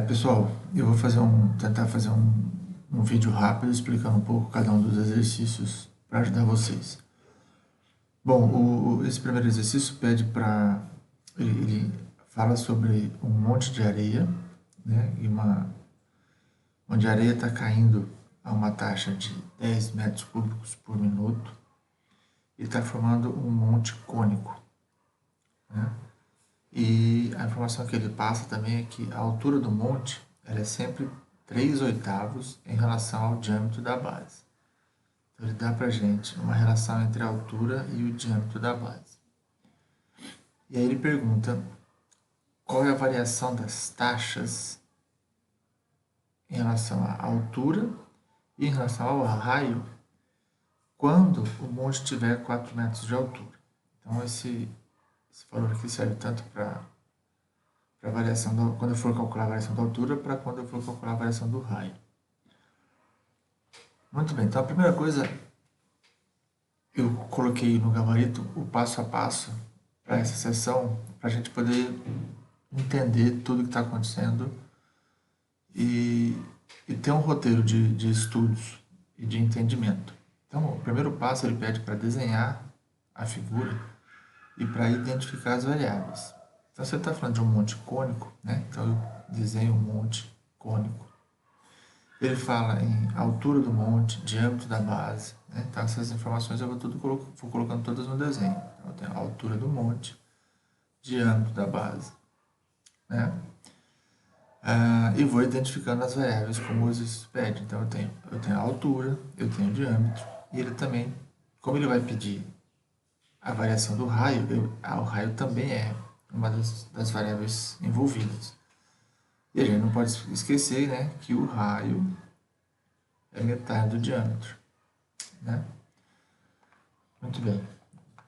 Pessoal, eu vou tentar fazer um vídeo rápido explicando um pouco cada um dos exercícios para ajudar vocês. Bom, esse primeiro exercício pede para... Ele fala sobre um monte de areia, né? Onde a areia está caindo a uma taxa de 10 metros cúbicos por minuto e está formando um monte cônico, né? E a informação que ele passa também é que a altura do monte ela é sempre 3/8 em relação ao diâmetro da base. Então ele dá para a gente uma relação entre a altura e o diâmetro da base. E aí ele pergunta qual é a variação das taxas em relação à altura e em relação ao raio quando o monte tiver 4 metros de altura. Então esse valor aqui serve tanto para a variação quando eu for calcular a variação da altura para quando eu for calcular a variação do raio. Muito bem, então a primeira coisa, eu coloquei no gabarito o passo a passo para essa sessão, para a gente poder entender tudo que está acontecendo e ter um roteiro de estudos e de entendimento. Então, o primeiro passo ele pede para desenhar a figura e para identificar as variáveis. Então, você está falando de um monte cônico, né? Então eu desenho um monte cônico. Ele fala em altura do monte, diâmetro da base, né? Então essas informações eu vou colocando todas no desenho. Então, eu tenho a altura do monte, diâmetro da base, né? E vou identificando as variáveis como os pede. Então eu tenho a altura, eu tenho o diâmetro, e ele também, como ele vai pedir a variação do raio, o raio também é uma das variáveis envolvidas. E a gente não pode esquecer, né, que o raio é metade do diâmetro, né? Muito bem.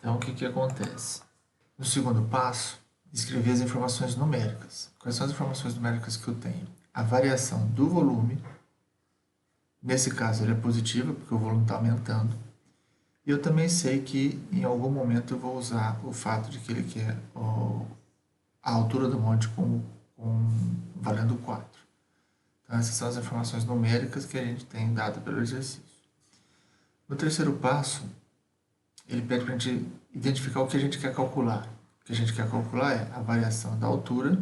Então, o que acontece? No segundo passo, escrever as informações numéricas. Quais são as informações numéricas que eu tenho? A variação do volume, nesse caso ele é positiva, porque o volume está aumentando. E eu também sei que em algum momento eu vou usar o fato de que ele quer a altura do monte valendo 4. Então, essas são as informações numéricas que a gente tem dado pelo exercício. No terceiro passo, ele pede para a gente identificar o que a gente quer calcular. O que a gente quer calcular é a variação da altura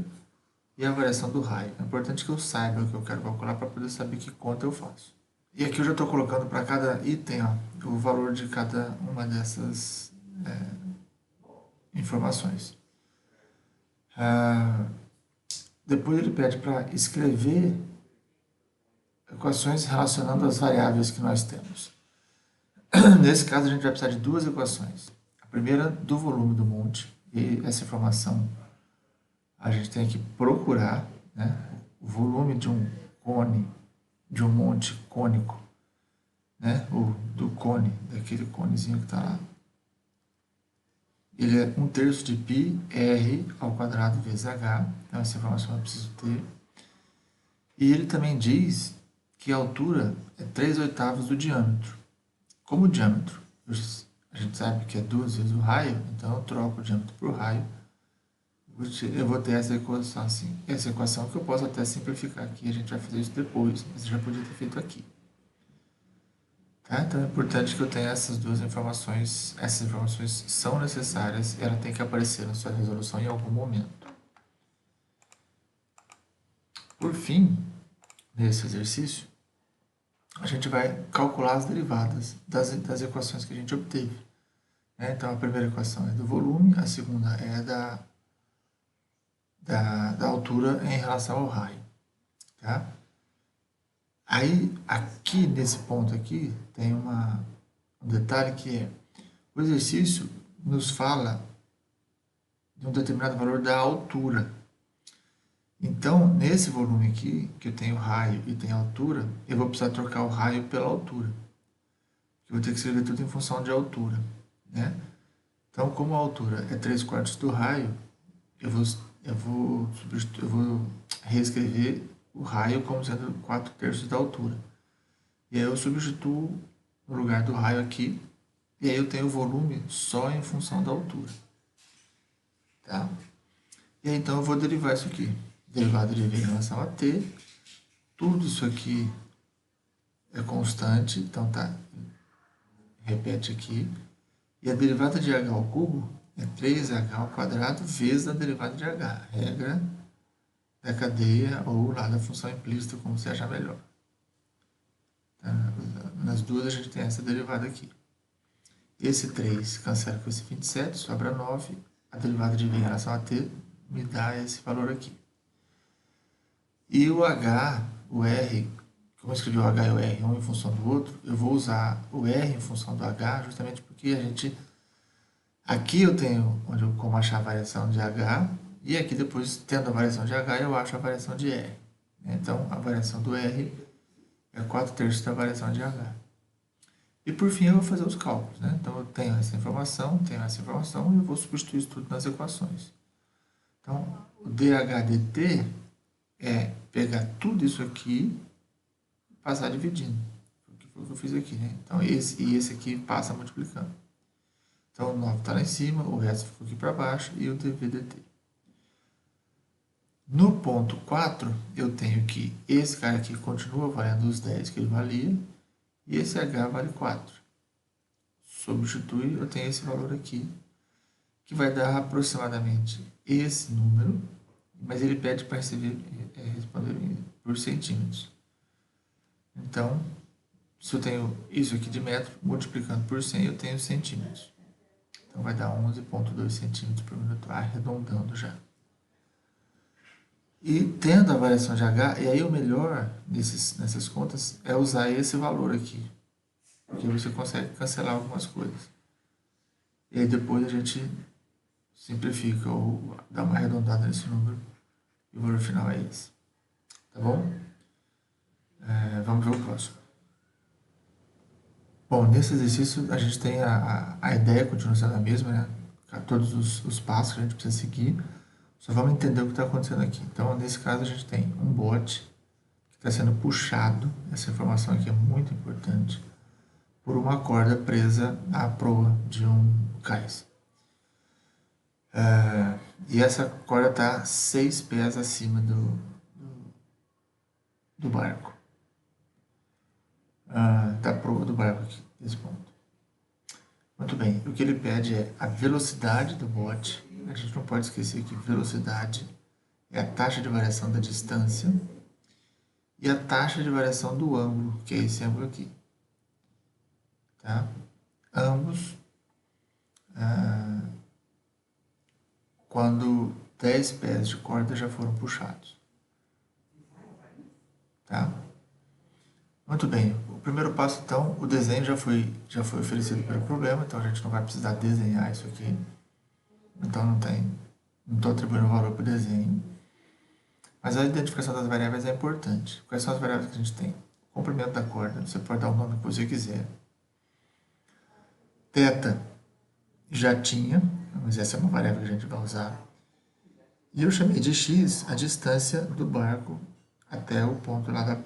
e a variação do raio. É importante que eu saiba o que eu quero calcular para poder saber que conta eu faço. E aqui eu já estou colocando para cada item o valor de cada uma dessas informações. Depois ele pede para escrever equações relacionando as variáveis que nós temos. Nesse caso, a gente vai precisar de duas equações. A primeira, do volume do monte, e essa informação a gente tem que procurar, né? O volume de um cone, de um monte cônico, né? Do cone, daquele conezinho que está lá. Ele é 1/3 de π r ao quadrado vezes h, então essa informação eu preciso ter. E ele também diz que a altura é 3/8 do diâmetro. Como o diâmetro, a gente sabe que é 2 vezes o raio, então eu troco o diâmetro por raio. Eu vou ter essa equação assim. Essa equação que eu posso até simplificar aqui, a gente vai fazer isso depois, mas eu já podia ter feito aqui. Tá? Então é importante que eu tenha essas duas informações. Essas informações são necessárias e ela tem que aparecer na sua resolução em algum momento. Por fim, nesse exercício, a gente vai calcular as derivadas das equações que a gente obteve. Então, a primeira equação é do volume, a segunda é da altura em relação ao raio. Tá? Aí, aqui, nesse ponto aqui, tem um detalhe que é, o exercício nos fala de um determinado valor da altura. Então, nesse volume aqui, que eu tenho raio e tenho altura, eu vou precisar trocar o raio pela altura. Eu vou ter que escrever tudo em função de altura, né? Então, como a altura é 3/4 do raio, eu vou reescrever o raio como sendo 4/3 da altura. E aí eu substituo no lugar do raio aqui, e aí eu tenho o volume só em função da altura. Tá? E aí então eu vou derivar isso aqui. derivada de V em relação a T. Tudo isso aqui é constante, então tá, repete aqui. E a derivada de h ao cubo é 3h ao quadrado vezes a derivada de h. Regra da cadeia ou lá da função implícita, como você achar melhor. Tá? Nas duas a gente tem essa derivada aqui. Esse 3 cancela com esse 27, sobra 9. A derivada de v em relação a t me dá esse valor aqui. E o h, o r, como eu escrevi o h e o r um em função do outro, eu vou usar o r em função do h justamente porque a gente... Aqui eu tenho como achar a variação de h, e aqui depois, tendo a variação de h, eu acho a variação de r. Então, a variação do r é 4/3 da variação de h. E por fim eu vou fazer os cálculos, né? Então eu tenho essa informação e eu vou substituir isso tudo nas equações. Então o dH dt é pegar tudo isso aqui e passar dividindo. Foi o que eu fiz aqui, né? Então esse aqui passa multiplicando. Então o 9 está lá em cima, o resto ficou aqui para baixo e o dv dt. No ponto 4 eu tenho que esse cara aqui continua valendo os 10 que ele valia, e esse h vale 4. Substitui, eu tenho esse valor aqui, que vai dar aproximadamente esse número, mas ele pede para responder por centímetros. Então, se eu tenho isso aqui de metro, multiplicando por 100, eu tenho centímetros. Então, vai dar 11,2 centímetros por minuto, arredondando já. E tendo a variação de H, e aí o melhor nessas contas é usar esse valor aqui, porque você consegue cancelar algumas coisas. E aí depois a gente simplifica ou dá uma arredondada nesse número e o valor final é esse. Tá bom? Vamos ver o próximo. Bom, nesse exercício a gente tem a ideia continua sendo a mesma, né? Todos os passos que a gente precisa seguir. Só vamos entender o que está acontecendo aqui. Então, nesse caso, a gente tem um bote que está sendo puxado, essa informação aqui é muito importante, por uma corda presa à proa de um cais. E essa corda está 6 pés acima do barco. Da proa do barco aqui, nesse ponto. Muito bem, o que ele pede é a velocidade do bote. A gente não pode esquecer que velocidade é a taxa de variação da distância e a taxa de variação do ângulo, que é esse ângulo aqui. Tá? Ambos, quando 10 pés de corda já foram puxados. Tá? Muito bem, o primeiro passo então, o desenho já foi oferecido pelo problema, então a gente não vai precisar desenhar isso aqui. Então não estou atribuindo valor para o desenho. Mas a identificação das variáveis é importante. Quais são as variáveis que a gente tem? O comprimento da corda, você pode dar o nome que você quiser. Θ já tinha, mas essa é uma variável que a gente vai usar. E eu chamei de x a distância do barco até o ponto lá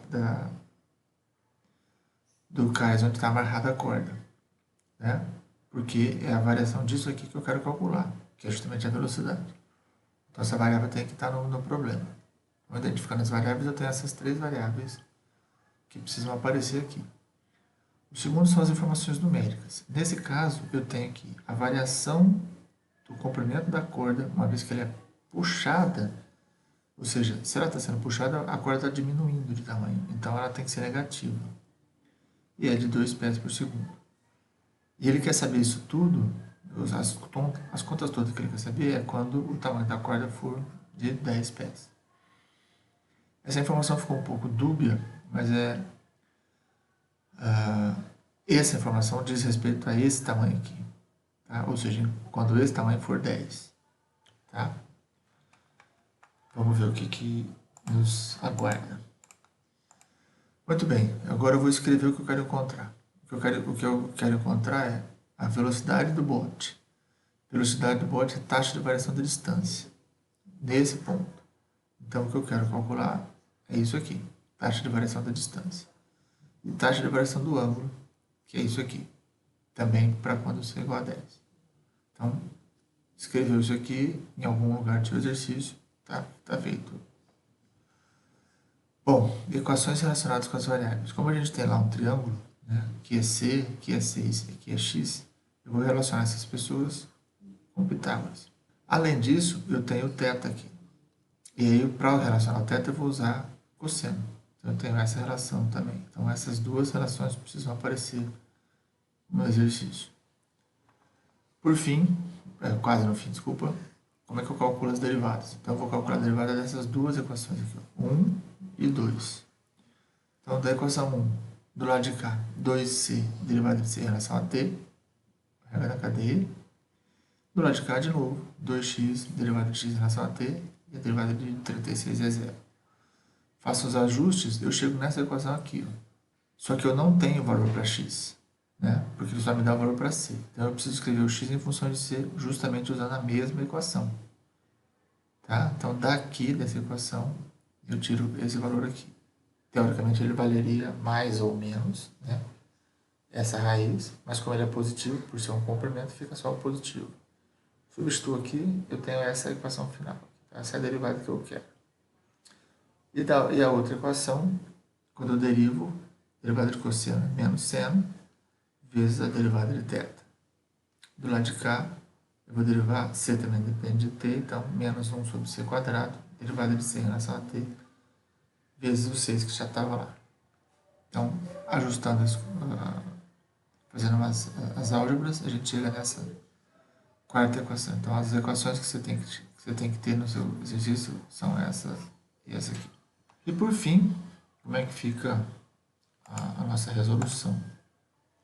do cais onde está amarrada a corda. Né? Porque é a variação disso aqui que eu quero calcular, que é justamente a velocidade. Então essa variável tem que estar no problema. Então, identificando as variáveis, eu tenho essas 3 variáveis que precisam aparecer aqui. O segundo são as informações numéricas. Nesse caso, eu tenho aqui a variação do comprimento da corda, uma vez que ela é puxada, ou seja, se ela está sendo puxada, a corda está diminuindo de tamanho, então ela tem que ser negativa. E é de 2 pés por segundo. E ele quer saber isso tudo, as contas todas que ele quer saber é quando o tamanho da corda for de 10 pés. Essa informação ficou um pouco dúbia, mas essa informação diz respeito a esse tamanho aqui. Tá? Ou seja, quando esse tamanho for 10. Tá? Vamos ver o que nos aguarda. Muito bem, agora eu vou escrever o que eu quero encontrar. O que eu quero encontrar é a velocidade do bote. Velocidade do bote é taxa de variação da distância. Nesse ponto. Então, o que eu quero calcular é isso aqui. Taxa de variação da distância. E taxa de variação do ângulo, que é isso aqui. Também para quando c é igual a 10. Então, escreveu isso aqui em algum lugar do seu exercício. Tá feito Bom, equações relacionadas com as variáveis. Como a gente tem lá um triângulo, né, que é C, que é 6 e que é X, eu vou relacionar essas pessoas com Pitágoras. Além disso, eu tenho o θ aqui. E aí, para relacionar o θ, eu vou usar cosseno. Então, eu tenho essa relação também. Então, essas duas relações precisam aparecer no exercício. Por fim, quase no fim, desculpa, como é que eu calculo as derivadas? Então, eu vou calcular a derivada dessas duas equações aqui, ó, 1 e 2. Então, da equação 1, do lado de cá, 2c, derivada de c em relação a t, regra da cadeia. Do lado de cá, de novo, 2x, derivada de x em relação a t, e a derivada de 36 é zero. Faço os ajustes, eu chego nessa equação aqui, ó. Só que eu não tenho valor para x, né? Porque ele só me dá o valor para c. Então, eu preciso escrever o x em função de c, justamente usando a mesma equação. Tá? Então, daqui dessa equação, eu tiro esse valor aqui. Teoricamente, ele valeria mais ou menos, né, essa raiz, mas como ele é positivo, por ser um complemento, fica só o positivo. Substituo aqui, eu tenho essa equação final. Essa é a derivada que eu quero. E a outra equação, quando eu derivo, a derivada de cosseno é menos seno, vezes a derivada de θ. Do lado de cá, eu vou derivar, c também depende de t, então menos 1 sobre c quadrado, derivada de c em relação a t, vezes o 6 que já estava lá. Então, ajustando, fazendo as álgebras, a gente chega nessa quarta equação. Então, as equações que você tem que ter no seu exercício são essas e essa aqui. E por fim, como é que fica a nossa resolução?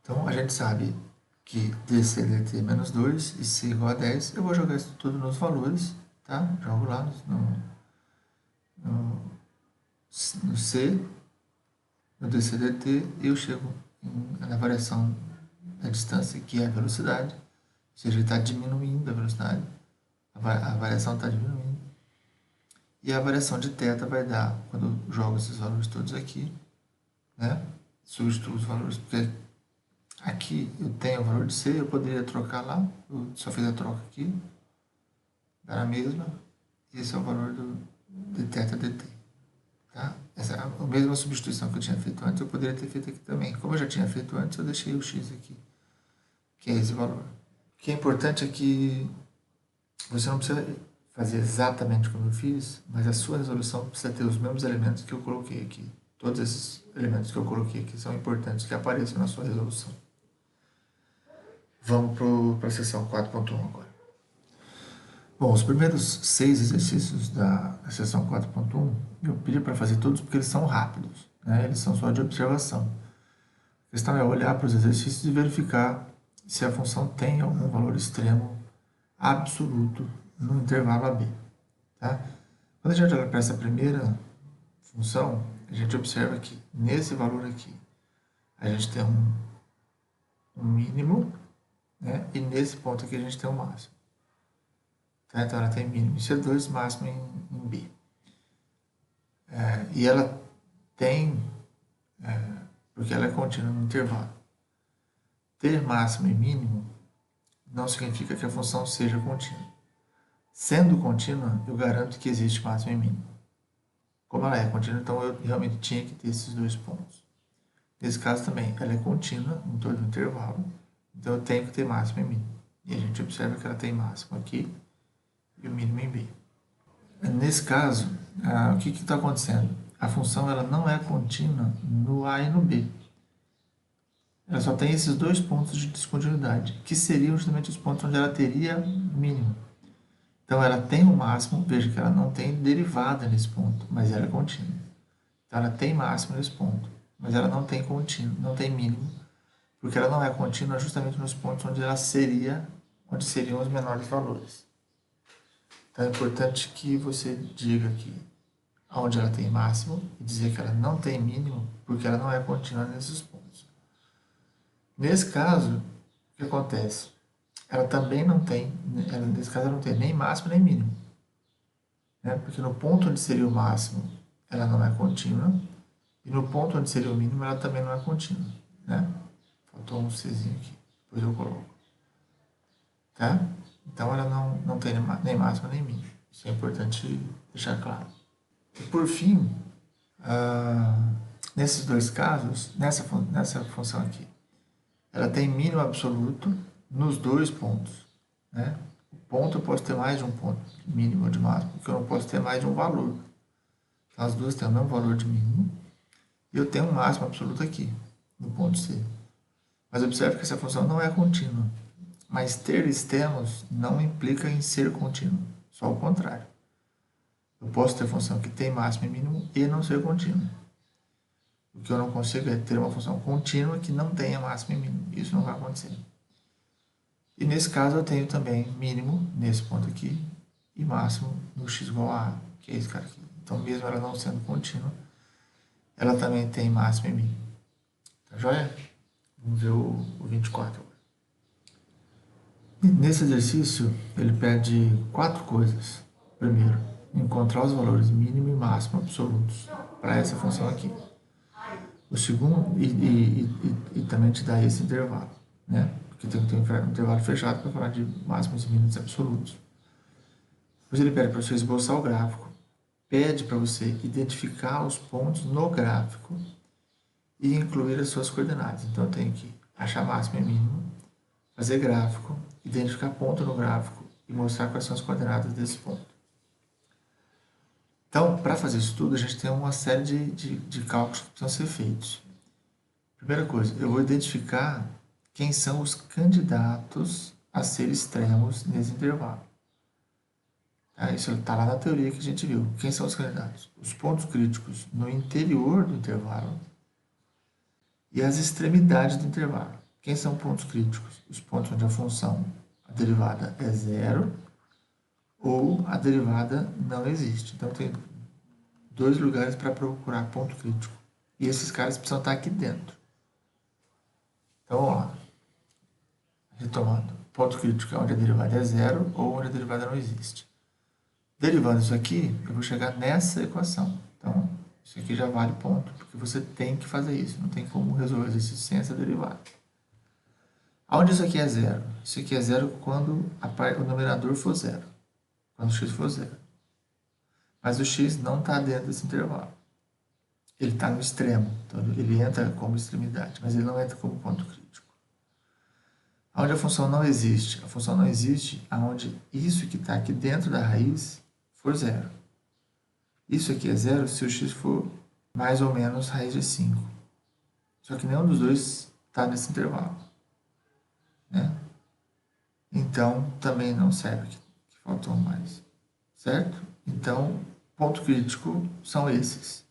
Então, a gente sabe que dc dt é menos 2 e c igual a 10. Eu vou jogar isso tudo nos valores, tá? Jogo lá no c, no dc dt, e eu chego na variação da distância, que é a velocidade. Ou seja, ele está diminuindo a velocidade. A variação está diminuindo. E a variação de θ vai dar, quando eu jogo esses valores todos aqui, né? Substituo os valores, porque aqui eu tenho o valor de C, eu poderia trocar lá, eu só fiz a troca aqui, dá a mesma, e esse é o valor de θ dt. Tá? Essa é a mesma substituição que eu tinha feito antes, eu poderia ter feito aqui também. Como eu já tinha feito antes, eu deixei o x aqui, que é esse valor. O que é importante é que você não precisa fazer exatamente como eu fiz, mas a sua resolução precisa ter os mesmos elementos que eu coloquei aqui. Todos esses elementos que eu coloquei aqui são importantes que apareçam na sua resolução. Vamos para a seção 4.1 agora. Bom, os primeiros 6 exercícios da seção 4.1, eu pedi para fazer todos porque eles são rápidos, né? Eles são só de observação. A questão é olhar para os exercícios e verificar se a função tem algum valor extremo absoluto no intervalo AB. Tá? Quando a gente olha para essa primeira função, a gente observa que nesse valor aqui, a gente tem um mínimo, né? E nesse ponto aqui a gente tem um máximo. Tá? Então ela tem mínimo em C2, máximo em B. E ela tem, porque ela é contínua no intervalo. Ter máximo e mínimo não significa que a função seja contínua. Sendo contínua, eu garanto que existe máximo e mínimo. Como ela é contínua, então eu realmente tinha que ter esses dois pontos. Nesse caso também, ela é contínua em todo o intervalo, então eu tenho que ter máximo e mínimo. E a gente observa que ela tem máximo aqui e o mínimo em B. Nesse caso, o que está acontecendo? A função ela não é contínua no A e no B. Ela só tem esses dois pontos de descontinuidade, que seriam justamente os pontos onde ela teria mínimo. Então, ela tem o máximo, veja que ela não tem derivada nesse ponto, mas ela é contínua. Então, ela tem máximo nesse ponto, mas ela não tem contínuo, não tem mínimo, porque ela não é contínua justamente nos pontos onde ela seria, onde seriam os menores valores. Então, é importante que você diga aqui onde ela tem máximo e dizer que ela não tem mínimo, porque ela não é contínua nesses pontos. Nesse caso, o que acontece? Ela também não tem, nesse caso ela não tem nem máximo nem mínimo. Né? Porque no ponto onde seria o máximo, ela não é contínua, e no ponto onde seria o mínimo, ela também não é contínua. Né? Faltou um Czinho aqui, depois eu coloco. Tá? Então ela não tem nem máximo nem mínimo. Isso é importante deixar claro. E por fim, Nesses dois casos, nessa função aqui, ela tem mínimo absoluto nos dois pontos, né? O ponto eu posso ter mais de um ponto, de mínimo ou de máximo, porque eu não posso ter mais de um valor. Então, as duas têm o mesmo valor de mínimo, e eu tenho um máximo absoluto aqui, no ponto C. Mas observe que essa função não é contínua. Mas ter extremos não implica em ser contínuo, só o contrário. Eu posso ter função que tem máximo e mínimo e não ser contínua. O que eu não consigo é ter uma função contínua que não tenha máximo e mínimo. Isso não vai acontecer. E nesse caso eu tenho também mínimo nesse ponto aqui e máximo no x igual a A, que é esse cara aqui. Então, mesmo ela não sendo contínua, ela também tem máximo e mínimo. Tá joia? Vamos ver o 24 agora. Nesse exercício, ele pede 4 coisas. Primeiro, encontrar os valores mínimo e máximo absolutos para essa função aqui. O segundo, e também te dá esse intervalo, né? Porque tem que ter um intervalo fechado para falar de máximos e mínimos absolutos. Depois ele pede para você esboçar o gráfico, pede para você identificar os pontos no gráfico e incluir as suas coordenadas. Então eu tenho que achar máximo e mínimo, fazer gráfico, identificar ponto no gráfico e mostrar quais são as coordenadas desse ponto. Então, para fazer isso tudo, a gente tem uma série de cálculos que precisam ser feitos. Primeira coisa, eu vou identificar quem são os candidatos a ser extremos nesse intervalo. Isso está lá na teoria que a gente viu. Quem são os candidatos? Os pontos críticos no interior do intervalo e as extremidades do intervalo. Quem são pontos críticos? Os pontos onde a função, a derivada é zero ou a derivada não existe. Então, tem 2 lugares para procurar ponto crítico. E esses caras precisam estar aqui dentro. Então, vamos lá. Retomando. Ponto crítico é onde a derivada é zero ou onde a derivada não existe. Derivando isso aqui, eu vou chegar nessa equação. Então, isso aqui já vale ponto, porque você tem que fazer isso. Não tem como resolver isso sem essa derivada. Aonde isso aqui é zero? Isso aqui é zero quando o numerador for zero. Quando o x for zero. Mas o x não está dentro desse intervalo. Ele está no extremo. Então, ele entra como extremidade, mas ele não entra como ponto crítico. Onde a função não existe? A função não existe aonde isso que está aqui dentro da raiz for zero. Isso aqui é zero se o x for mais ou menos raiz de 5. Só que nenhum dos dois está nesse intervalo, né? Então, também não serve, que faltam mais. Certo? Então, ponto crítico são esses.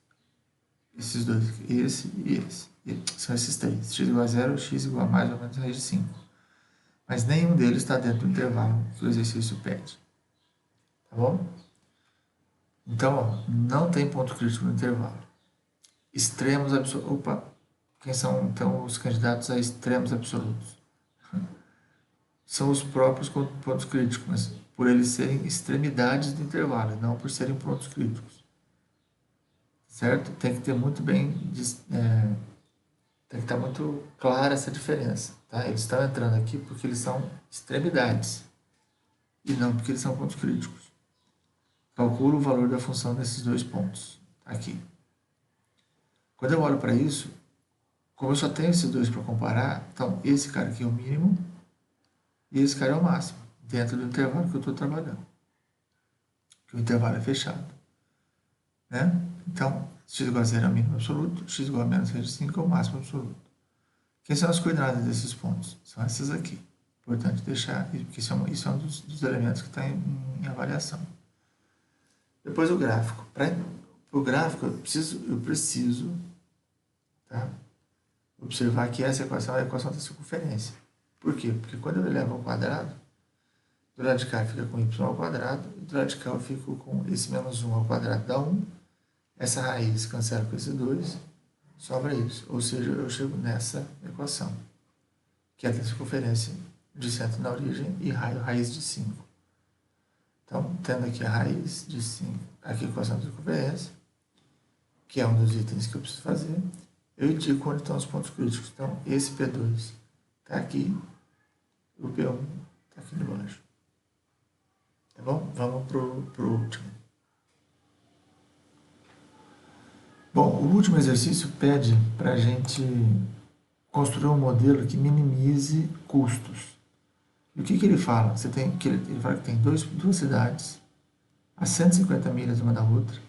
Esses dois, esse e esse. São esses três. X igual a zero, x igual a mais ou menos raiz de 5. Mas nenhum deles está dentro do intervalo que o exercício pede. Tá bom? Então, ó, não tem ponto crítico no intervalo. Extremos absolutos. Opa! Quem são, então, os candidatos a extremos absolutos? São os próprios pontos críticos, mas por eles serem extremidades do intervalo, não por serem pontos críticos. Certo? Tem que ter muito bem... tem que estar muito clara essa diferença. Tá? Eles estão entrando aqui porque eles são extremidades e não porque eles são pontos críticos. Calculo o valor da função desses dois pontos. Aqui. Quando eu olho para isso, como eu só tenho esses dois para comparar, então esse cara aqui é o mínimo e esse cara é o máximo, dentro do intervalo que eu estou trabalhando. Que o intervalo é fechado. Né? Então, x igual a zero é o mínimo absoluto, x igual a menos raiz de 5 é o máximo absoluto. Quem são as coordenadas desses pontos? São essas aqui. Importante deixar, porque isso é um dos elementos que está em avaliação. Depois o gráfico. Para o gráfico, eu preciso tá, observar que essa equação é a equação da circunferência. Por quê? Porque quando eu elevo ao quadrado, do lado de cá fica com y ao quadrado, e do lado de cá eu fico com esse menos 1 ao quadrado dá 1. Essa raiz cancela com esse 2, sobra isso. Ou seja, eu chego nessa equação, que é a circunferência de centro na origem e raio raiz de 5. Então, tendo aqui a raiz de 5, aqui a equação da circunferência, que é um dos itens que eu preciso fazer, eu indico onde estão os pontos críticos. Então, esse P2 está aqui, o P1 está aqui embaixo. Tá bom? Vamos para o último. Bom, o último exercício pede para a gente construir um modelo que minimize custos. E o que ele fala? Ele fala que tem duas cidades, a 150 milhas uma da outra,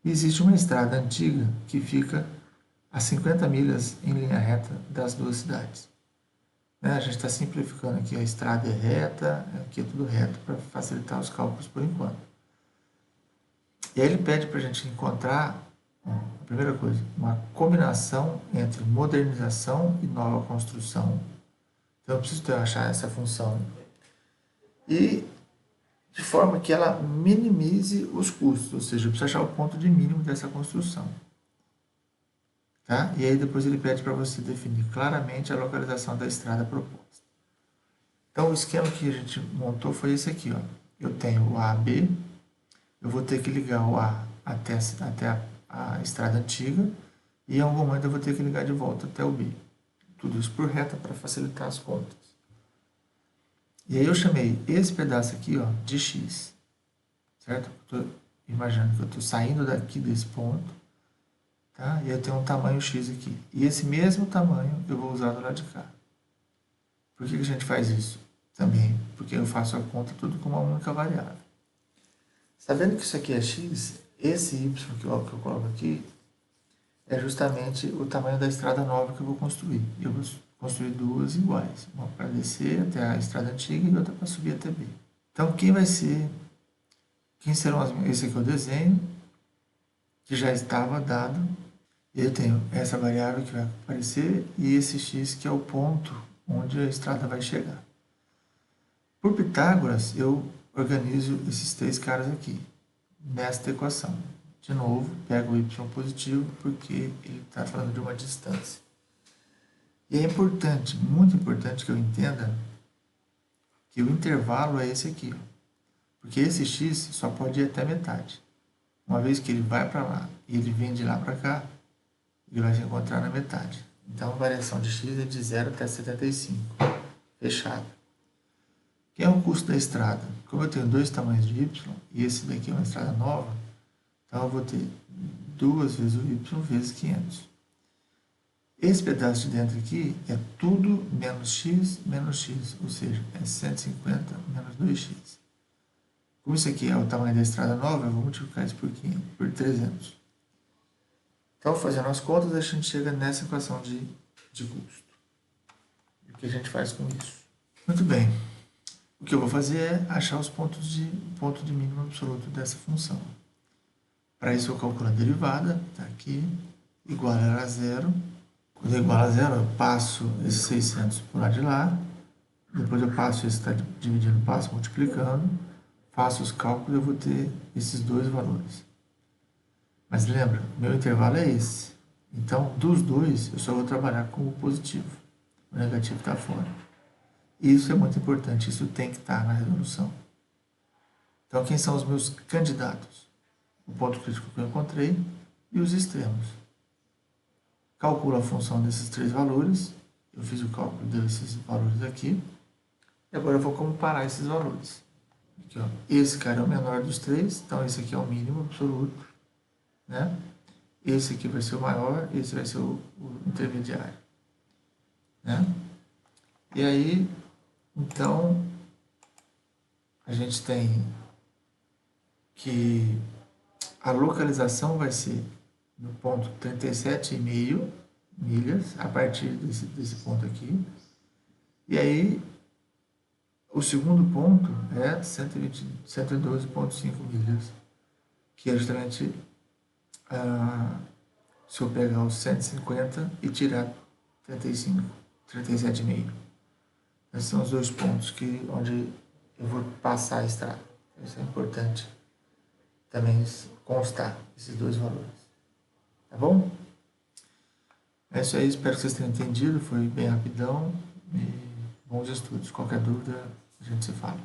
e existe uma estrada antiga que fica a 50 milhas em linha reta das duas cidades. Né? A gente está simplificando aqui, a estrada é reta, aqui é tudo reto para facilitar os cálculos por enquanto. E aí ele pede para a gente encontrar, a primeira coisa, uma combinação entre modernização e nova construção. Então eu preciso achar essa função. E de forma que ela minimize os custos, ou seja, eu preciso achar o ponto de mínimo dessa construção. Tá? E aí depois ele pede para você definir claramente a localização da estrada proposta. Então o esquema que a gente montou foi esse aqui. Ó. Eu tenho o AB, eu vou ter que ligar o A até a estrada antiga e em algum momento eu vou ter que ligar de volta até o B. Tudo isso por reta para facilitar as contas. E aí eu chamei esse pedaço aqui, ó, de X. Certo? Estou imaginando que eu estou saindo daqui desse ponto, tá? E eu tenho um tamanho X aqui. E esse mesmo tamanho eu vou usar do lado de cá. Por que a gente faz isso? Também porque eu faço a conta tudo com uma única variável. Sabendo que isso aqui é X, esse Y que eu coloco aqui é justamente o tamanho da estrada nova que eu vou construir. Eu vou construir duas iguais, uma para descer até a estrada antiga e outra para subir até B. Então, quem serão esse aqui é o desenho, que já estava dado. E eu tenho essa variável que vai aparecer e esse x que é o ponto onde a estrada vai chegar. Por Pitágoras, eu organizo esses três caras aqui, nesta equação. De novo, pego o y positivo porque ele está falando de uma distância. E é importante, muito importante que eu entenda que o intervalo é esse aqui. Ó. Porque esse x só pode ir até metade. Uma vez que ele vai para lá e ele vem de lá para cá, ele vai se encontrar na metade. Então, a variação de x é de 0 até 75. Fechado. Quem é o custo da estrada? Como eu tenho dois tamanhos de y, e esse daqui é uma estrada nova, então eu vou ter 2 vezes o y vezes 500. Esse pedaço de dentro aqui é tudo menos x, ou seja, é 150 menos 2x. Como isso aqui é o tamanho da estrada nova, eu vou multiplicar isso por 500, por 300. Então, fazendo as contas, a gente chega nessa equação de custo. E o que a gente faz com isso? Muito bem. O que eu vou fazer é achar os ponto de mínimo absoluto dessa função. Para isso, eu calculo a derivada, está aqui, igual a zero. Quando é igual a zero, eu passo esses 600 por lá de lá. Depois eu passo esse está dividindo, passo multiplicando. Faço os cálculos e eu vou ter esses dois valores. Mas lembra, meu intervalo é esse. Então, dos dois, eu só vou trabalhar com o positivo. O negativo está fora. Isso é muito importante, isso tem que estar na resolução. Então, quem são os meus candidatos? O ponto crítico que eu encontrei e os extremos. Calculo a função desses três valores. Eu fiz o cálculo desses valores aqui. E agora eu vou comparar esses valores. Aqui, ó. Esse cara é o menor dos três, então esse aqui é o mínimo absoluto. Né? Esse aqui vai ser o maior, esse vai ser o intermediário. Né? E aí, então, a gente tem que a localização vai ser no ponto 37,5 milhas, a partir desse ponto aqui. E aí, o segundo ponto é 112,5 milhas, que é justamente se eu pegar os 150 e tirar 35, 37,5. Esses são os dois pontos onde eu vou passar a estrada. Isso é importante também constar, esses dois valores. Tá bom? É isso aí, espero que vocês tenham entendido. Foi bem rapidão e bons estudos. Qualquer dúvida, a gente se fala.